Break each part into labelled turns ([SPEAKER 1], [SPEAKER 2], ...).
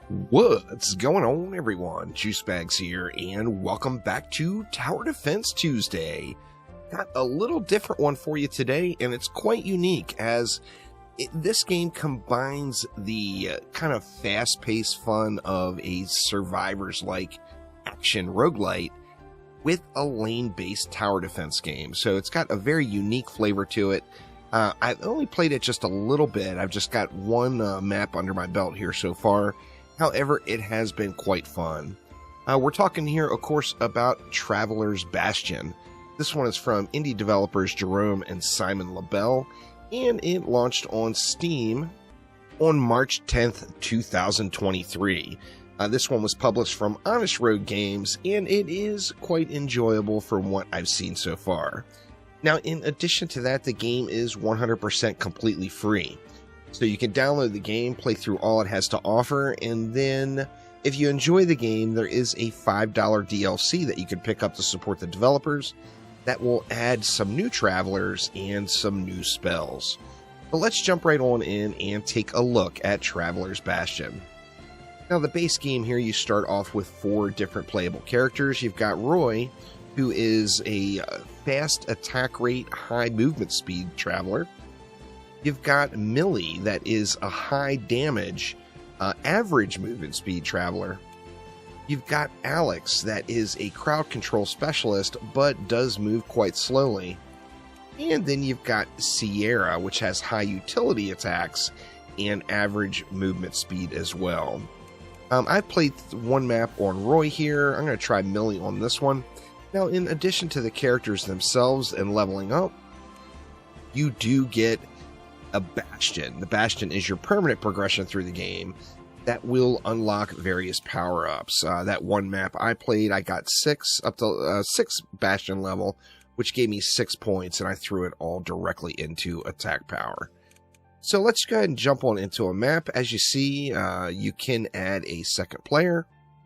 [SPEAKER 1] What's going on, everyone? Juicebags here, and welcome back to Tower Defense Tuesday. Got a little different one for you today, and it's quite unique as this game combines the kind of fast-paced fun of a survivors-like action roguelite with a lane-based tower defense game. So it's got a very unique flavor to it. I've only played it just a little bit. I've just got one map under my belt here so far. However, it has been quite fun. We're talking here, of course, about Traveler's Bastion. This one is from indie developers Jerome and Simon LaBelle, and it launched on Steam on March 10th, 2023. This one was published from Honest Road Games, and it is quite enjoyable from what I've seen so far. Now, in addition to that, the game is 100% completely free. So you can download the game, play through all it has to offer, and then if you enjoy the game, there is a $5 DLC that you can pick up to support the developers that will add some new travelers and some new spells. But let's jump right on in and take a look at Traveler's Bastion. Now, the base game here, you start off with 4 different playable characters. You've got Roy, who is a fast attack rate, high movement speed traveler. You've got Millie, that is a high damage, average movement speed traveler. You've got Alex, that is a crowd control specialist, but does move quite slowly. And then you've got Sierra, which has high utility attacks and average movement speed as well. I played one map on Roy here. I'm going to try Millie on this one. Now, in addition to the characters themselves and leveling up, you do get a Bastion. The Bastion is your permanent progression through the game that will unlock various power-ups. That one map I played, I got 6 Bastion level, which gave me 6 points, and I threw it all directly into attack power. So let's go ahead and jump on into a map. As you see, you can add a second player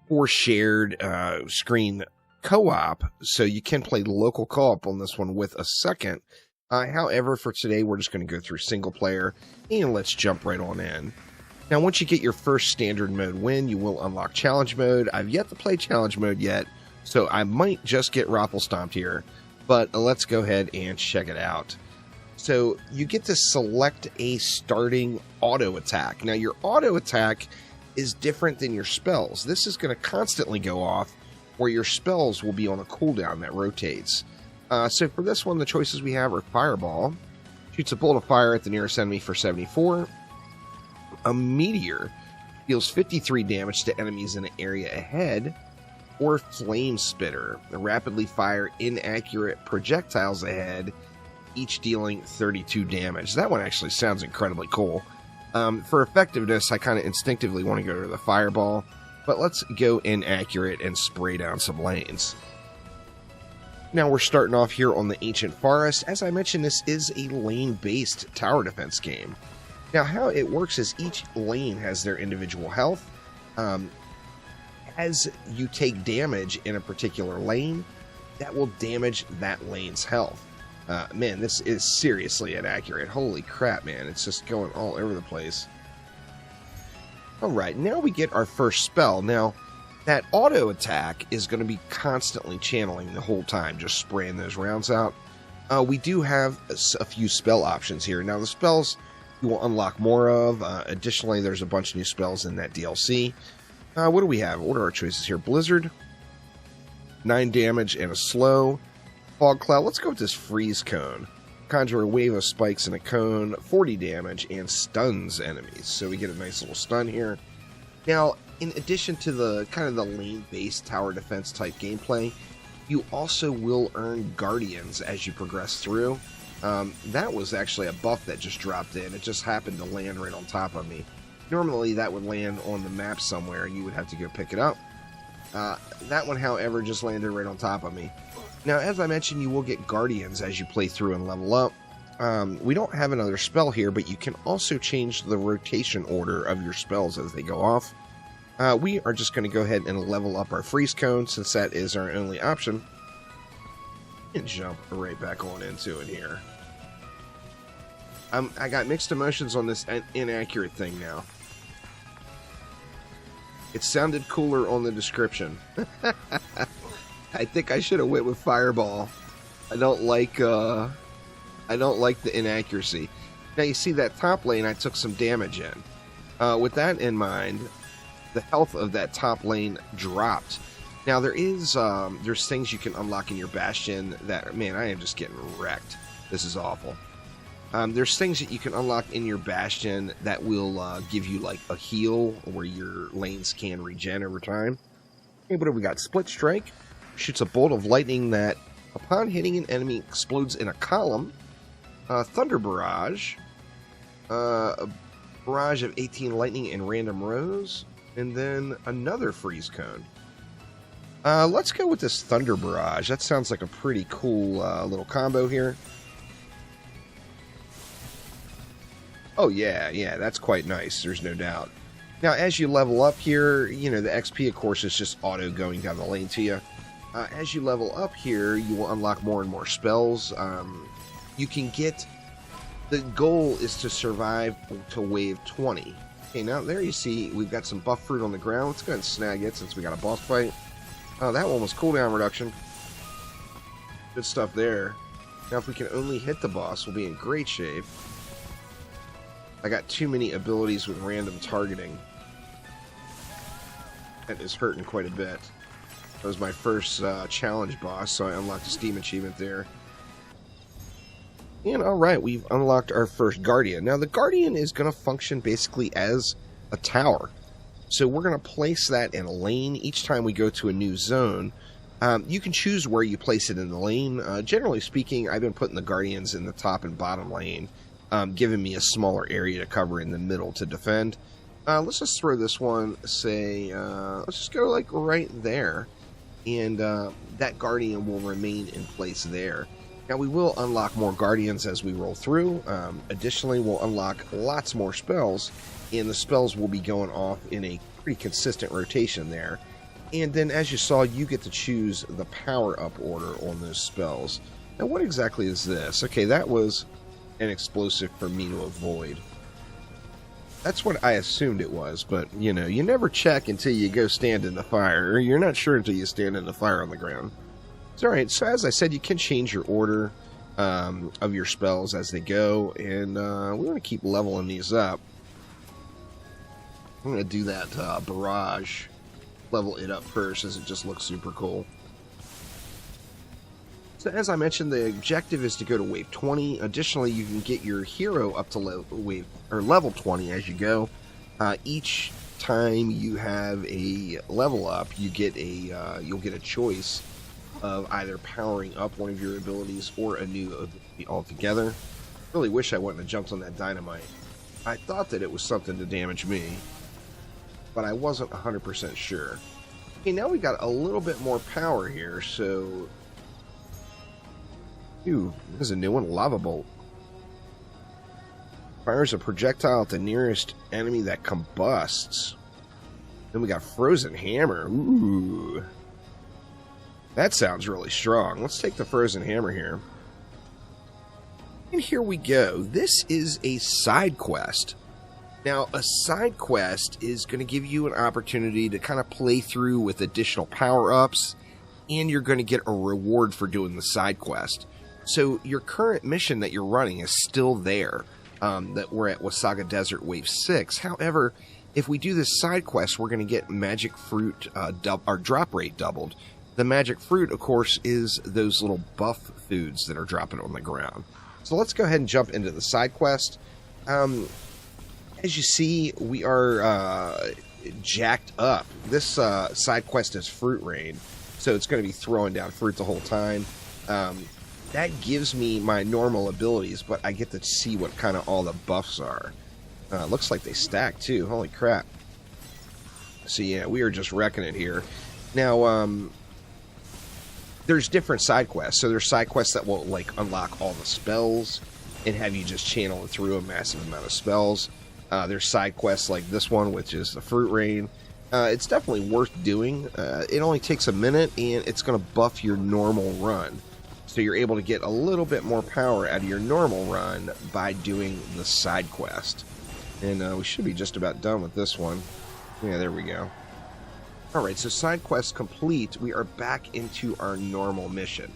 [SPEAKER 1] or shared screen co-op, so you can play local co-op on this one with a second. However, for today, we're just going to go through single player, and let's jump right on in. Now, once you get your first standard mode win, you will unlock challenge mode. I've yet to play challenge mode yet, so I might just get raffle stomped here, but let's go ahead and check it out. So you get to select a starting auto attack. Now, your auto attack is different than your spells. This is going to constantly go off, where your spells will be on a cooldown that rotates. So for this one, the choices we have are Fireball, shoots a bolt of fire at the nearest enemy for 74. A Meteor deals 53 damage to enemies in an area ahead. Or Flame Spitter, rapidly fire inaccurate projectiles ahead, each dealing 32 damage. That one actually sounds incredibly cool. For effectiveness, I kind of instinctively want to go to the Fireball, but let's go inaccurate and spray down some lanes. Now we're starting off here on the Ancient Forest. As I mentioned, this is a lane-based tower defense game. Now how it works is each lane has their individual health. As you take damage in a particular lane, that will damage that lane's health. Man, this is seriously inaccurate. Holy crap, man. It's just going all over the place. Alright, now we get our first spell. Now, that auto attack is going to be constantly channeling the whole time, just spraying those rounds out. We do have a few spell options here. Now, the spells you will unlock more of. Additionally, there's a bunch of new spells in that DLC. What do we have? What are our choices here? Blizzard, 9 damage and a slow. Fog Cloud. Let's go with this Freeze Cone. Conjure a wave of spikes in a cone, 40 damage, and stuns enemies. So we get a nice little stun here. Now, in addition to the kind of the lane-based tower defense type gameplay, you also will earn Guardians as you progress through. That was actually a buff that just dropped in. It just happened to land right on top of me. Normally that would land on the map somewhere and you would have to go pick it up. That one, however, just landed right on top of me. Now, as I mentioned, you will get Guardians as you play through and level up. We don't have another spell here, but you can also change the rotation order of your spells as they go off. We are just going to go ahead and level up our Freeze Cone, since that is our only option. And jump right back on into it here. I got mixed emotions on this inaccurate thing now. It sounded cooler on the description. I think I should have went with Fireball. I don't like the inaccuracy. Now you see that top lane, I took some damage in. With that in mind, the health of that top lane dropped. Now there's things you can unlock in your Bastion that, man, I am just getting wrecked. This is awful. There's things that you can unlock in your Bastion that will give you like a heal where your lanes can regen over time. Okay, what do we got? Split Strike shoots a bolt of lightning that, upon hitting an enemy, explodes in a column. Thunder Barrage, a barrage of 18 lightning in random rows, and then another freeze cone. Let's go with this Thunder Barrage. That sounds like a pretty cool little combo here. Oh yeah, that's quite nice. There's no doubt. Now, as you level up here, the XP, of course, is just auto going down the lane to you. As you level up here, you will unlock more and more spells. You can get... The goal is to survive to wave 20. Okay, now there you see we've got some buff fruit on the ground. Let's go ahead and snag it since we got a boss fight. Oh, that one was cooldown reduction. Good stuff there. Now, if we can only hit the boss, we'll be in great shape. I got too many abilities with random targeting. That is hurting quite a bit. That was my first challenge boss, so I unlocked a Steam achievement there. And alright, we've unlocked our first Guardian. Now, the Guardian is going to function basically as a tower. So we're going to place that in a lane each time we go to a new zone. You can choose where you place it in the lane. Generally speaking, I've been putting the Guardians in the top and bottom lane, giving me a smaller area to cover in the middle to defend. Let's just throw this one, say, let's just go like right there. And that Guardian will remain in place there. Now, we will unlock more Guardians as we roll through. Additionally, we'll unlock lots more spells, and the spells will be going off in a pretty consistent rotation there. And then, as you saw, you get to choose the power-up order on those spells. Now, what exactly is this? Okay, that was an explosive for me to avoid. That's what I assumed it was, but, you never check until you go stand in the fire. Or you're not sure until you stand in the fire on the ground. It's alright, so as I said, you can change your order of your spells as they go, and we want to keep leveling these up. I'm going to do that barrage, level it up first, as it just looks super cool. So as I mentioned, the objective is to go to wave 20. Additionally, you can get your hero up to level 20 as you go. Each time you have a level up, you'll get a choice of either powering up one of your abilities or a new ability altogether. Really wish I wouldn't have jumped on that dynamite. I thought that it was something to damage me, but I wasn't 100% sure. Okay, now we got a little bit more power here, so... Ooh, this is a new one, Lava Bolt. Fires a projectile at the nearest enemy that combusts. Then we got Frozen Hammer. Ooh. That sounds really strong. Let's take the Frozen Hammer here. And here we go. This is a side quest. Now, a side quest is going to give you an opportunity to kind of play through with additional power-ups, and you're going to get a reward for doing the side quest. So your current mission that you're running is still there, that we're at Wasaga Desert Wave 6. However, if we do this side quest, we're going to get magic fruit, our drop rate doubled. The magic fruit, of course, is those little buff foods that are dropping on the ground. So let's go ahead and jump into the side quest. As you see, we are jacked up. This side quest is Fruit Rain, so it's going to be throwing down fruit the whole time. That gives me my normal abilities, but I get to see what kind of all the buffs are. Looks like they stack, too. Holy crap. So, yeah, we are just wrecking it here. Now, there's different side quests. So there's side quests that will, like, unlock all the spells and have you just channel through a massive amount of spells. There's side quests like this one, which is the Fruit Rain. It's definitely worth doing. It only takes a minute, and it's going to buff your normal run. So you're able to get a little bit more power out of your normal run by doing the side quest. And we should be just about done with this one. Yeah, there we go. Alright, so side quest complete. We are back into our normal mission.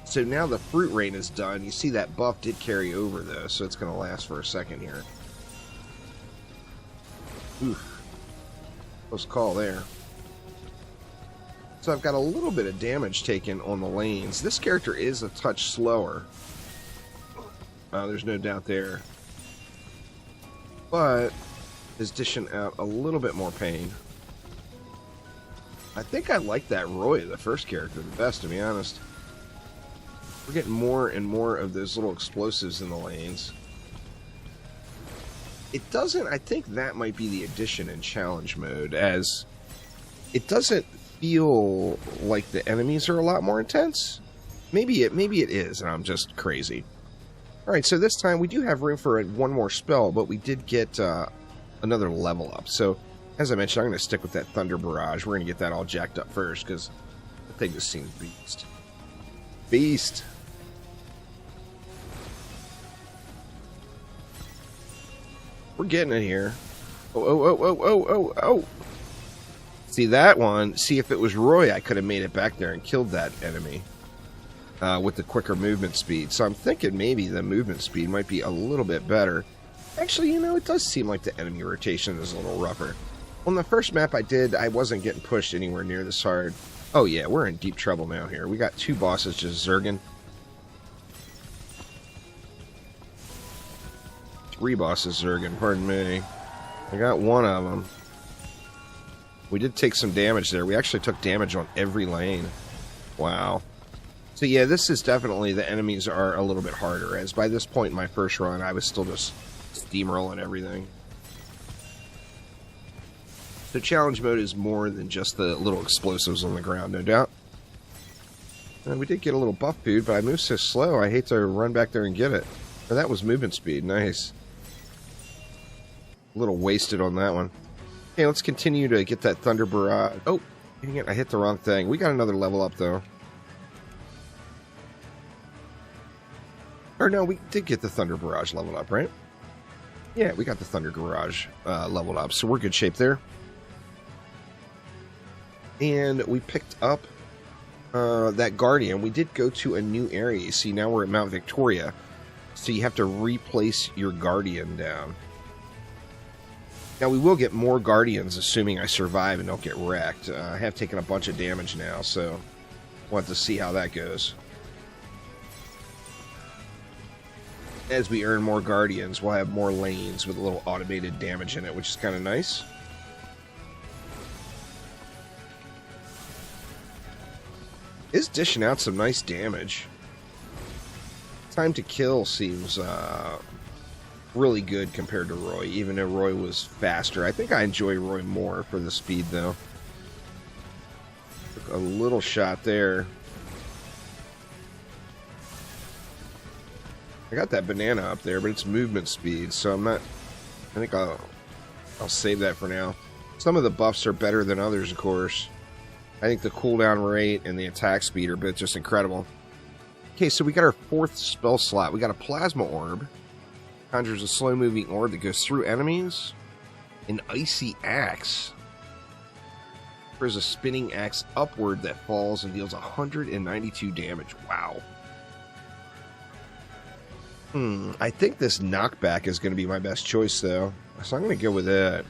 [SPEAKER 1] So now the fruit rain is done. You see that buff did carry over though, so it's going to last for a second here. Oof. Close call there. So I've got a little bit of damage taken on the lanes. This character is a touch slower. There's no doubt there. But is dishing out a little bit more pain. I think I like that Roy, the first character, the best, to be honest. We're getting more and more of those little explosives in the lanes. It doesn't, I think that might be the addition in challenge mode, as it doesn't feel like the enemies are a lot more intense. Maybe it is, and I'm just crazy. Alright, so this time we do have room for one more spell, but we did get another level up. So, as I mentioned, I'm going to stick with that Thunder Barrage. We're going to get that all jacked up first, because the thing just seems beast. Beast! We're getting it here. Oh. See that one? See, if it was Roy, I could have made it back there and killed that enemy with the quicker movement speed. So I'm thinking maybe the movement speed might be a little bit better. Actually, you know, it does seem like the enemy rotation is a little rougher. On the first map I wasn't getting pushed anywhere near this hard. Oh yeah, we're in deep trouble now here. We got two bosses just zerging. Three bosses zerging, pardon me. I got one of them. We did take some damage there. We actually took damage on every lane. Wow. So yeah, this is definitely, the enemies are a little bit harder, as by this point in my first run, I was still just steamrolling everything. So challenge mode is more than just the little explosives on the ground, no doubt. And we did get a little buff food, but I moved so slow, I hate to run back there and get it. Oh, that was movement speed, nice. A little wasted on that one. Okay, let's continue to get that Thunder Barrage. Oh, dang it, I hit the wrong thing. We got another level up, though. Or no, we did get the Thunder Barrage leveled up, right? Yeah, we got the Thunder Barrage leveled up, so we're good shape there. And we picked up that Guardian. We did go to a new area. You see, now we're at Mount Victoria. So you have to replace your Guardian down. Now, we will get more Guardians, assuming I survive and don't get wrecked. I have taken a bunch of damage now, so want to see how that goes. As we earn more Guardians, we'll have more lanes with a little automated damage in it, which is kind of nice. Is dishing out some nice damage. Time to kill seems really good compared to Roy, even though Roy was faster. I think I enjoy Roy more for the speed, though. Took a little shot there. I got that banana up there, but it's movement speed, so I'm not... I think I'll save that for now. Some of the buffs are better than others, of course. I think the cooldown rate and the attack speed are both just incredible. Okay, so we got our fourth spell slot. We got a Plasma Orb. Conjures a slow-moving orb that goes through enemies. An Icy Axe. There's a spinning axe upward that falls and deals 192 damage. Wow. I think this knockback is going to be my best choice, though. So I'm going to go with it.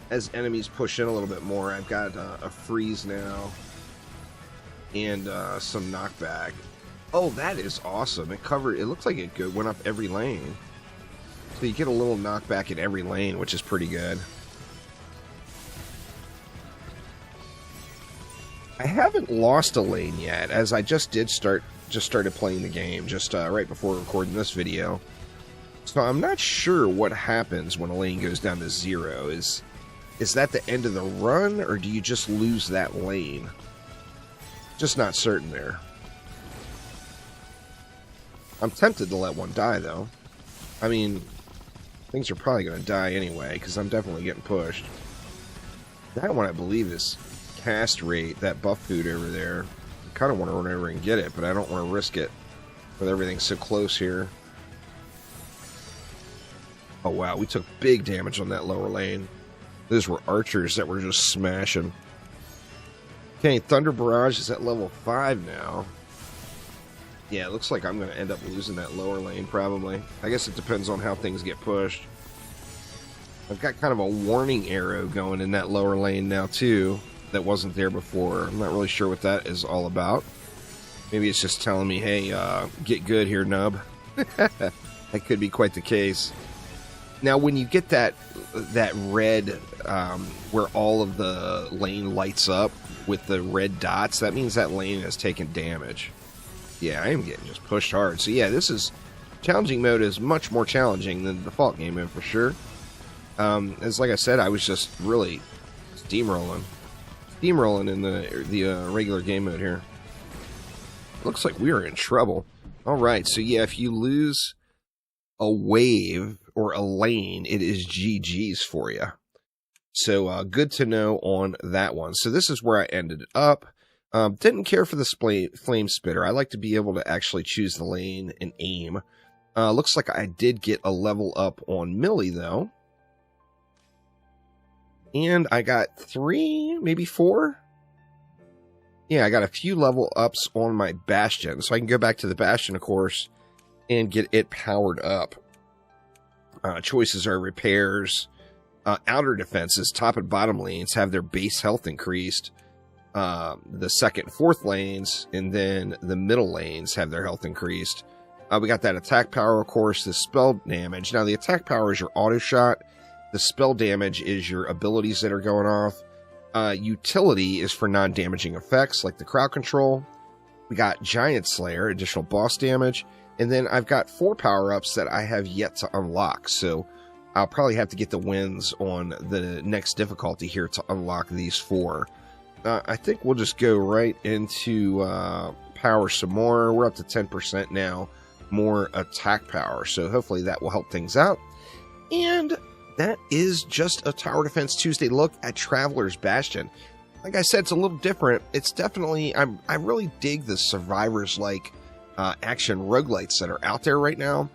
[SPEAKER 1] As enemies push in a little bit more, I've got a freeze now. And some knockback. Oh, that is awesome. It looks like it went up every lane. So you get a little knockback in every lane, which is pretty good. I haven't lost a lane yet, as I just started playing the game just right before recording this video. So I'm not sure what happens when a lane goes down to 0. Is that the end of the run, or do you just lose that lane? Just not certain there. I'm tempted to let one die, though. I mean, things are probably going to die anyway, because I'm definitely getting pushed. That one, I believe, is cast rate, that buff food over there. I kind of want to run over and get it, but I don't want to risk it with everything so close here. Oh, wow, we took big damage on that lower lane. Those were archers that were just smashing. Okay, Thunder Barrage is at level 5 now. Yeah, it looks like I'm going to end up losing that lower lane, probably. I guess it depends on how things get pushed. I've got kind of a warning arrow going in that lower lane now, too, that wasn't there before. I'm not really sure what that is all about. Maybe it's just telling me, hey, get good here, nub. That could be quite the case. Now, when you get that red, where all of the lane lights up with the red dots, that means that lane has taken damage. Yeah, I am getting just pushed hard. So yeah, this is... Challenging mode is much more challenging than the default game mode for sure. As like I said, I was just really steamrolling in the regular game mode here. Looks like we are in trouble. Alright, so yeah, if you lose a wave or a lane, it is GG's for you. So good to know on that one. So this is where I ended up. Didn't care for the flame spitter. I like to be able to actually choose the lane and aim. Looks like I did get a level up on melee though. And I got 3, maybe 4? Yeah, I got a few level ups on my Bastion. So I can go back to the Bastion, of course, and get it powered up. Choices are repairs. Outer defenses, top and bottom lanes, have their base health increased. The second and fourth lanes, and then the middle lanes have their health increased. We got that attack power, of course, the spell damage. Now, the attack power is your auto shot. The spell damage is your abilities that are going off. Utility is for non-damaging effects, like the crowd control. We got Giant Slayer, additional boss damage. And then I've got 4 power-ups that I have yet to unlock. So I'll probably have to get the wins on the next difficulty here to unlock these 4. I think we'll just go right into power some more. We're up to 10% now. More attack power. So hopefully that will help things out. And that is just a Tower Defense Tuesday look at Traveler's Bastion. Like I said, it's a little different. It's definitely... I really dig the Survivors-like action roguelites that are out there right now.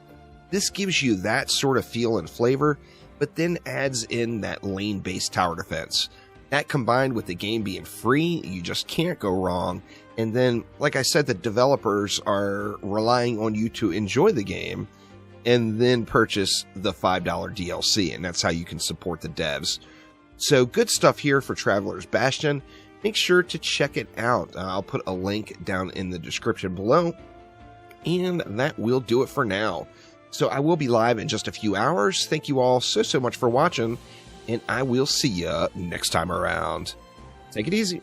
[SPEAKER 1] This gives you that sort of feel and flavor, but then adds in that lane-based tower defense. That combined with the game being free, you just can't go wrong. And then, like I said, the developers are relying on you to enjoy the game and then purchase the $5 DLC, and that's how you can support the devs. So good stuff here for Traveler's Bastion. Make sure to check it out. I'll put a link down in the description below. And that will do it for now. So I will be live in just a few hours. Thank you all so much for watching, and I will see you next time around. Take it easy.